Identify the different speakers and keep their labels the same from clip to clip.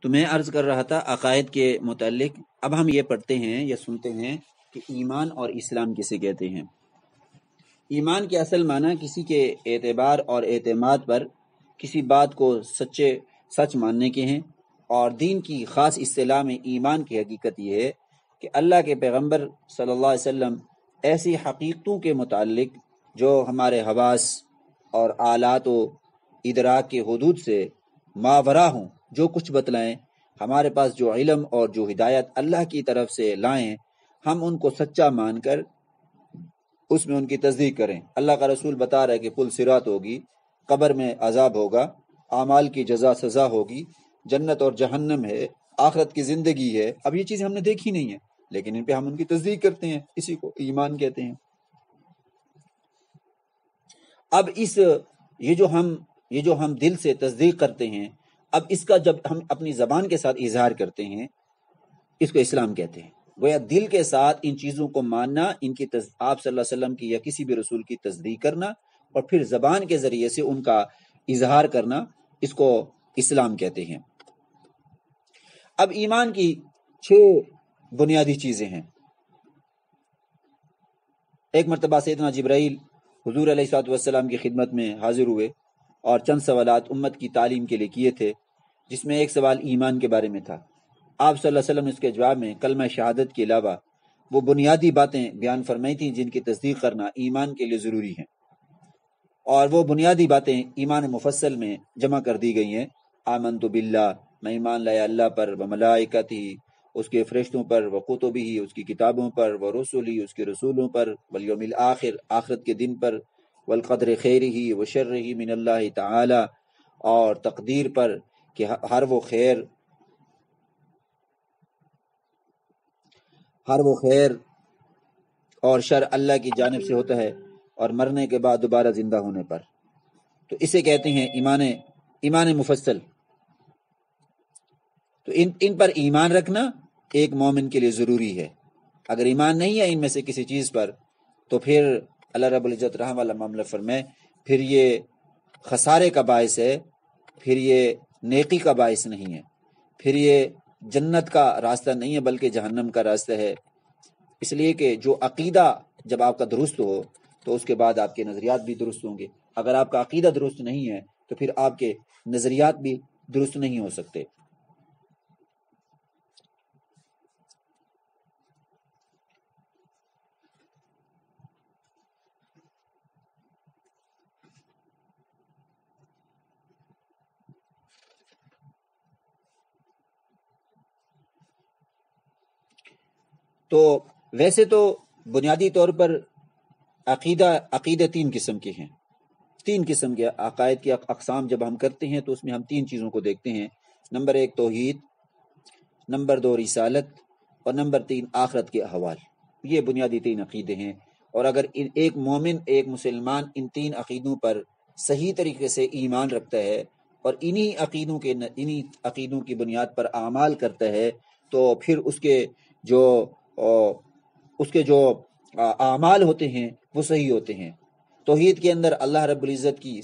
Speaker 1: تو میں عرض کر رہا تھا عقائد کے متعلق. اب ہم یہ پڑھتے ہیں یا سنتے ہیں کہ ایمان اور اسلام کسے کہتے ہیں. ایمان کے اصل معنی کسی کے اعتبار اور اعتماد پر کسی بات کو سچ ماننے کے ہیں، اور دین کی خاص اصطلاح میں ایمان کی حقیقت یہ ہے کہ اللہ کے پیغمبر صلی اللہ علیہ وسلم ایسی حقیقتوں کے متعلق جو ہمارے حواس اور آلات و ادراک کے حدود سے ماورا ہوں، جو کچھ بتلائیں، ہمارے پاس جو علم اور جو ہدایت اللہ کی طرف سے لائیں، ہم ان کو سچا مان کر اس میں ان کی تصدیق کریں. اللہ کا رسول بتا رہا ہے کہ پل صراط ہوگی، قبر میں عذاب ہوگا، اعمال کی جزا سزا ہوگی، جنت اور جہنم ہے، آخرت کی زندگی ہے. اب یہ چیزیں ہم نے دیکھی نہیں ہیں، لیکن ان پہ ہم ان کی تصدیق کرتے ہیں، اسی کو ایمان کہتے ہیں. اب یہ جو ہم دل سے تصدیق کرتے ہیں، اب اس کا جب ہم اپنی زبان کے ساتھ اظہار کرتے ہیں، اس کو اسلام کہتے ہیں. گویا دل کے ساتھ ان چیزوں کو ماننا، ان کی آپ صلی اللہ علیہ وسلم کی یا کسی بھی رسول کی تصدیق کرنا، اور پھر زبان کے ذریعے سے ان کا اظہار کرنا، اس کو اسلام کہتے ہیں. اب ایمان کی 6 بنیادی چیزیں ہیں. ایک مرتبہ سیدنا جبرائیل حضور علیہ الصلوۃ والسلام کی خدمت میں حاضر ہوئے اور چند سوالات امت کی تعلیم کے لیے کیے تھے، جس میں ایک سوال ایمان کے بارے میں تھا. آپ صلی اللہ علیہ وسلم نے اس کے جواب میں کلمہ شہادت کے علاوہ وہ بنیادی باتیں بیان فرمائی تھیں جن کی تصدیق کرنا ایمان کے لیے ضروری ہیں، اور وہ بنیادی باتیں ایمان مفصل میں جمع کر دی گئی ہیں. آمنت باللہ، میں ایمان لایا اللہ پر، و ملائکتہ، اس کے فرشتوں پر، و کتبہ، اس کی کتابوں پر، و رسلہ، اس کے رسولوں پر، والیوم الآخر، آخرت کے دن پر، والقدر خیرہ و شرہ من اللہ تعالی، اور تقدیر پر کہ ہر وہ خیر اور شر اللہ کی جانب سے ہوتا ہے، اور مرنے کے بعد دوبارہ زندہ ہونے پر. تو اسے کہتے ہیں ایمان مفصل. تو ان پر ایمان رکھنا ایک مومن کے لیے ضروری ہے. اگر ایمان نہیں ہے ان میں سے کسی چیز پر، تو پھر اللہ رب العزت رحم والا معاملہ فرمائے، پھر یہ خسارے کا باعث ہے، پھر یہ نیکی کا باعث نہیں ہے، پھر یہ جنت کا راستہ نہیں ہے بلکہ جہنم کا راستہ ہے. اس لیے کہ جو عقیدہ جب آپ کا درست ہو تو اس کے بعد آپ کے نظریات بھی درست ہوں گے. اگر آپ کا عقیدہ درست نہیں ہے تو پھر آپ کے نظریات بھی درست نہیں ہو سکتے. تو ویسے تو بنیادی طور پر عقیدہ 3 قسم کے ہیں. 3 قسم کے عقائد کی اقسام جب ہم کرتے ہیں تو اس میں ہم 3 چیزوں کو دیکھتے ہیں. نمبر 1 توحید، نمبر 2 رسالت، اور نمبر 3 آخرت کے احوال. یہ بنیادی 3 عقیدے ہیں. اور اگر ایک مومن، ایک مسلمان ان 3 عقیدوں پر صحیح طریقے سے ایمان رکھتا ہے اور انہی عقیدوں کی بنیاد پر اعمال کرتا ہے، تو پھر اس کے جو اعمال ہوتے ہیں وہ صحیح ہوتے ہیں. توحید کے اندر اللہ رب العزت کی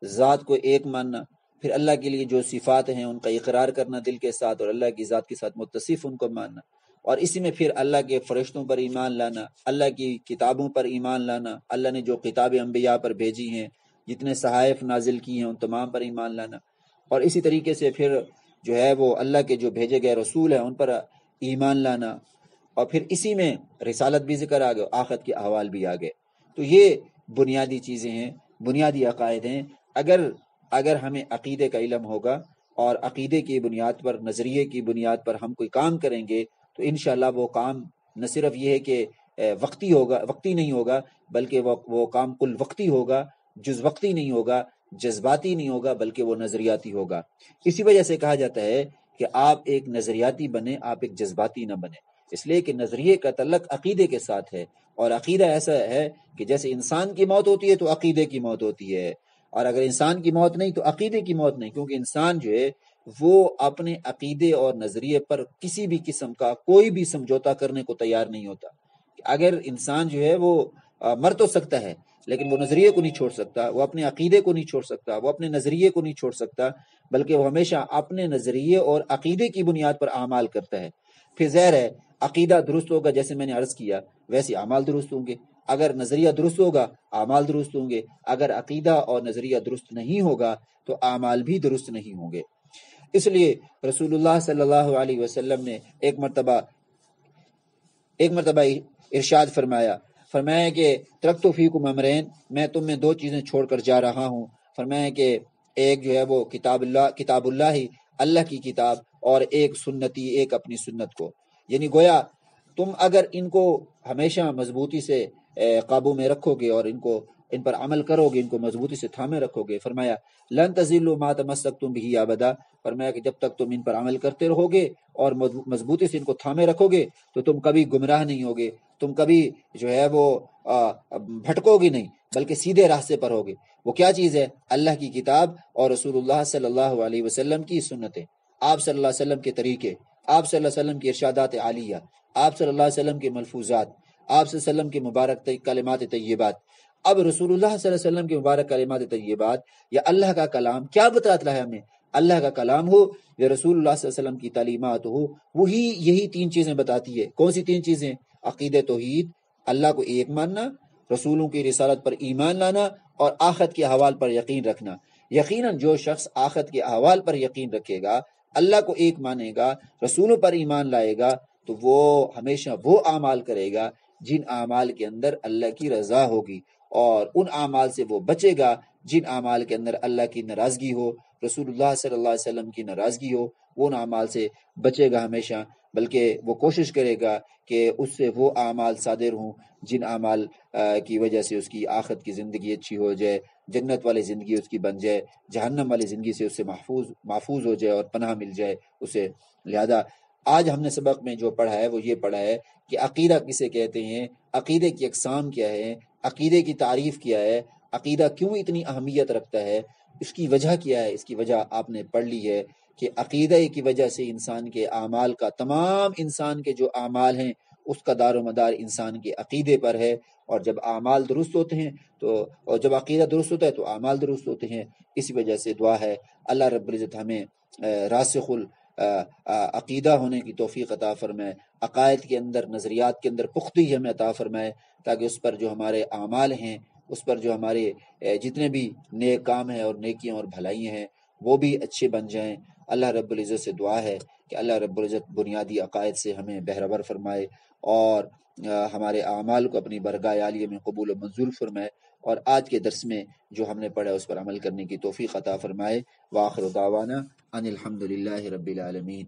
Speaker 1: ذات کو ایک ماننا، پھر اللہ کے لیے جو صفات ہیں ان کا اقرار کرنا دل کے ساتھ، اور اللہ کی ذات کے ساتھ متصف ان کو ماننا، اور اسی میں پھر اللہ کے فرشتوں پر ایمان لانا، اللہ کی کتابوں پر ایمان لانا، اللہ نے جو کتابیں انبیاء پر بھیجی ہیں، جتنے صحائف نازل کی ہیں ان تمام پر ایمان لانا، اور اسی طریقے سے پھر جو ہے وہ اللہ کے جو بھیجے گئے رسول ہیں ان پر ایمان لانا، اور پھر اسی میں رسالت بھی ذکر آ گئے، آخرت کے احوال بھی آ گئے. تو یہ بنیادی چیزیں ہیں، بنیادی عقائد ہیں. اگر ہمیں عقیدے کا علم ہوگا اور عقیدے کی بنیاد پر، نظریے کی بنیاد پر ہم کوئی کام کریں گے، تو انشاءاللہ وہ کام نہ صرف یہ ہے کہ وقتی نہیں ہوگا، بلکہ وہ کام کل وقتی ہوگا، جز وقتی نہیں ہوگا، جذباتی نہیں ہوگا، بلکہ وہ نظریاتی ہوگا. اسی وجہ سے کہا جاتا ہے کہ آپ ایک نظریاتی بنیں، آپ ایک جذباتی نہ بنیں، اس لیے کہ نظریے کا تعلق عقیدے کے ساتھ ہے. اور عقیدہ ایسا ہے کہ جیسے انسان کی موت ہوتی ہے تو عقیدے کی موت ہوتی ہے، اور اگر انسان کی موت نہیں تو عقیدے کی موت نہیں، کیونکہ انسان جو ہے وہ اپنے عقیدے اور نظریے پر کسی بھی قسم کا کوئی بھی سمجھوتا کرنے کو تیار نہیں ہوتا. اگر انسان جو ہے وہ مر تو سکتا ہے، لیکن وہ نظریے کو نہیں چھوڑ سکتا، وہ اپنے عقیدے کو نہیں چھوڑ سکتا، وہ اپنے نظریے کو نہیں چھوڑ سکتا، بلکہ وہ ہمیشہ اپنے نظریے اور عقیدے کی بنیاد پر اعمال کرتا ہے۔ پھر ظاہر ہے عقیدہ درست ہوگا، جیسے میں نے عرض کیا ویسے اعمال درست ہوں گے۔ اگر نظریہ درست ہوگا اعمال درست ہوں گے، اگر عقیدہ اور نظریہ درست نہیں ہوگا تو اعمال بھی درست نہیں ہوں گے۔ اس لیے رسول اللہ صلی اللہ علیہ وسلم نے ایک مرتبہ ارشاد فرمایا کہ ترکت فیکم امرین، میں تم میں دو چیزیں چھوڑ کر جا رہا ہوں۔ فرمایا کہ ایک جو ہے وہ کتاب اللہ ہی، اللہ کی کتاب، اور ایک سنتی، ایک اپنی سنت کو، یعنی گویا تم اگر ان کو ہمیشہ مضبوطی سے قابو میں رکھو گے اور ان پر عمل کرو گے، ان کو مضبوطی سے تھامے رکھو گے، فرمایا لن تضلوا ما تمسکتم به ابدا، فرمایا کہ جب تک تم ان پر عمل کرتے رہو گے اور مضبوطی سے ان کو تھامے رکھو گے تو تم کبھی گمراہ نہیں ہوگے، تم کبھی جو ہے وہ بھٹکو گے نہیں، بلکہ سیدھے راستے پر ہوگے۔ وہ کیا چیز ہے؟ اللہ کی کتاب اور رسول اللہ صلی اللہ علیہ وسلم کی سنتیں، آپ صلی اللہ علیہ وسلم کے طریقے، آپ صلی اللہ علیہ وسلم کی ارشادات عالیہ، آپ صلی اللہ علیہ وسلم کے ملفوظات، آپ صلی اللہ علیہ وسلم کے مبارک کلمات طیبات۔ اب رسول اللہ صلی اللہ علیہ وسلم کے مبارک کلمات طیبات یا اللہ کا کلام کیا بتاتا ہے ہمیں؟ اللہ کا کلام ہو یا رسول اللہ صلی اللہ علیہ وسلم کی تعلیمات ہو، وہی یہی تین چیزیں بتاتی ہے۔ کون سی تین چیزیں؟ عقیدہ توحید، اللہ کو ایک ماننا، رسولوں کی رسالت پر ایمان لانا، اور آخرت کے احوال پر یقین رکھنا۔ یقیناً جو شخص آخرت کے احوال پر یقین رکھے گا، اللہ کو ایک مانے گا، رسولوں پر ایمان لائے گا، تو وہ ہمیشہ وہ اعمال کرے گا جن اعمال کے اندر اللہ کی رضا ہوگی، اور ان اعمال سے وہ بچے گا جن اعمال کے اندر اللہ کی ناراضگی ہو، رسول اللہ صلی اللہ علیہ وسلم کی ناراضگی ہو، وہ ان اعمال سے بچے گا ہمیشہ، بلکہ وہ کوشش کرے گا کہ اس سے وہ اعمال صادر ہوں جن اعمال کی وجہ سے اس کی آخرت کی زندگی اچھی ہو جائے، جنت والی زندگی اس کی بن جائے، جہنم والی زندگی سے اس سے محفوظ ہو جائے اور پناہ مل جائے اسے۔ لہذا آج ہم نے سبق میں جو پڑھا ہے وہ یہ پڑھا ہے کہ عقیدہ کسے کہتے ہیں، عقیدے کی اقسام کیا ہے، عقیدے کی تعریف کیا ہے، عقیدہ کیوں اتنی اہمیت رکھتا ہے، اس کی وجہ کیا ہے۔ اس کی وجہ آپ نے پڑھ لی ہے کہ عقیدہ کی وجہ سے انسان کے اعمال کا، تمام انسان کے جو اعمال ہیں اس کا دار و مدار انسان کے عقیدے پر ہے، اور جب اعمال درست ہوتے ہیں اور جب عقیدہ درست ہوتا ہے تو اعمال درست ہوتے ہیں۔ اسی وجہ سے دعا ہے اللہ رب العزت ہمیں راسخ عقیدہ ہونے کی توفیق عطا فرمائے، عقائد کے اندر، نظریات کے اندر پختگی ہمیں عطا فرمائے، تاکہ اس پر جو ہمارے اعمال ہیں، اس پر جو ہمارے جتنے بھی نیک کام ہیں اور نیکیاں اور بھلائیاں ہیں وہ بھی اچھے بن جائیں۔ اللہ رب العزت سے دعا ہے کہ اللہ رب العزت بنیادی عقائد سے ہمیں بہرور فرمائے اور ہمارے اعمال کو اپنی برگاہ عالیہ میں قبول و منظور فرمائے، اور آج کے درس میں جو ہم نے پڑھا اس پر عمل کرنے کی توفیق عطا فرمائے۔ وآخر دعوانا ان الحمد للہ رب العالمین۔